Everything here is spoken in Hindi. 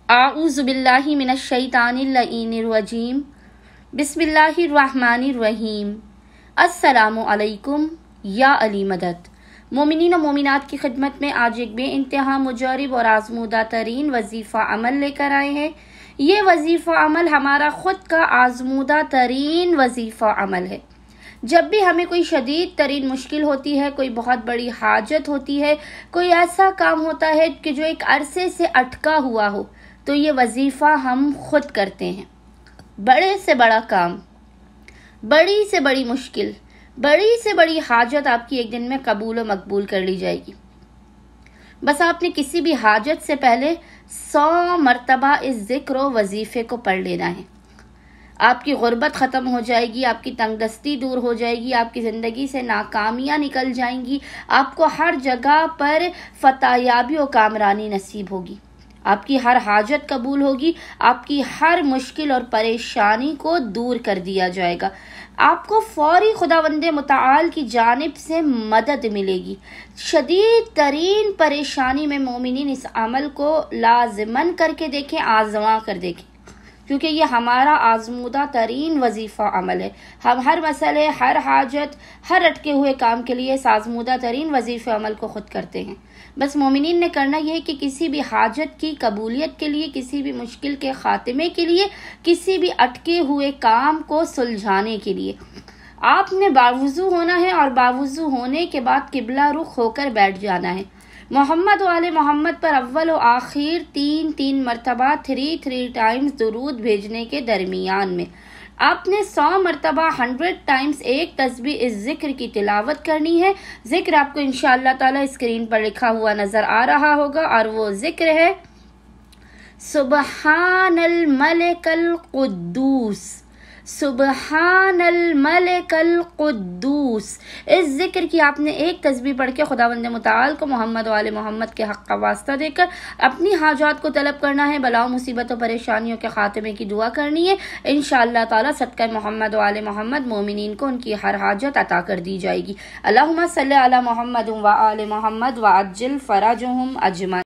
आऊज़ु बिल्लाहि मिनश शैतानिर रजीम। बिस्मिल्लाहिर्रहमानिर्रहीम। अस्सलामु अलैकुम या अली मदद। मोमिनीन और मोमिनात की खिदमत में आज एक बेइंतहा मुजरिब और आजमूदा तरीन वजीफ़ा अमल लेकर आए हैं। ये वजीफ़ा अमल हमारा खुद का आजमूदा तरीन वजीफ़ा अमल है। जब भी हमें कोई शदीद तरीन मुश्किल होती है, कोई बहुत बड़ी हाजत होती है, कोई ऐसा काम होता है कि जो एक अरसे से अटका हुआ हो, तो ये वजीफ़ा हम खुद करते हैं। बड़े से बड़ा काम, बड़ी से बड़ी मुश्किल, बड़ी से बड़ी हाजत आपकी एक दिन में कबूल व मकबूल कर ली जाएगी। बस आपने किसी भी हाजत से पहले 100 मरतबा इस जिक्र व वजीफ़े को पढ़ लेना है। आपकी गुर्बत ख़त्म हो जाएगी, आपकी तंगदस्ती दूर हो जाएगी, आपकी ज़िंदगी से नाकामियाँ निकल जाएंगी, आपको हर जगह पर फतायाबी और कामरानी नसीब होगी, आपकी हर हाजत कबूल होगी, आपकी हर मुश्किल और परेशानी को दूर कर दिया जाएगा, आपको फौरी खुदावंदे मुताल की जानिब से मदद मिलेगी। शदीद तरीन परेशानी में मोमिनीन इस अमल को लाज़िमन करके देखें, आज़मा कर देखें, क्योंकि ये हमारा आजमूदा तरीन वजीफ़ा अमल है। हम हर मसले, हर हाजत, हर अटके हुए काम के लिए इस आजमूदा तरीन वजीफ़ा अमल को खुद करते हैं। बस मोमिनीन ने करना यह है कि किसी भी हाजत की कबूलियत के लिए, किसी भी मुश्किल के ख़ात्मे के लिए, किसी भी अटके हुए काम को सुलझाने के लिए आपने बावुज़ू होना है और बावुज़ू होने के बाद किबला रुख होकर बैठ जाना है। मोहम्मद वाले मोहम्मद पर अव्वल और आखिर 3 मरतबा 3 टाइम्स दुरूद भेजने के दरमियान में आपने 100 मरतबा 100 टाइम्स एक तस्बीह इस जिक्र की तिलावत करनी है। जिक्र आपको इंशाअल्लाह ताला स्क्रीन पर लिखा हुआ नजर आ रहा होगा और वो जिक्र है सुबहानल मलिकल कुद्दूस, सुबहानल मलिकल कुद्दूस। इस जिक्र की आपने एक तस्बीह पढ़ के खुदावंदे मुताल को मोहम्मद वाले मोहम्मद के हक़ का वास्ता देकर अपनी हाजात को तलब करना है, बलाओं मुसीबतों परेशानियों के खात्मे की दुआ करनी है। इंशाअल्लाह ताला सदका मोहम्मद वाले मोहम्मद मोमिनीन को उनकी हर हाजत अता कर दी जाएगी। अल्लाहुम्मा सल्ली अला मोहम्मद व आले मोहम्मद व अज्जिल फरजहुम अजमईन।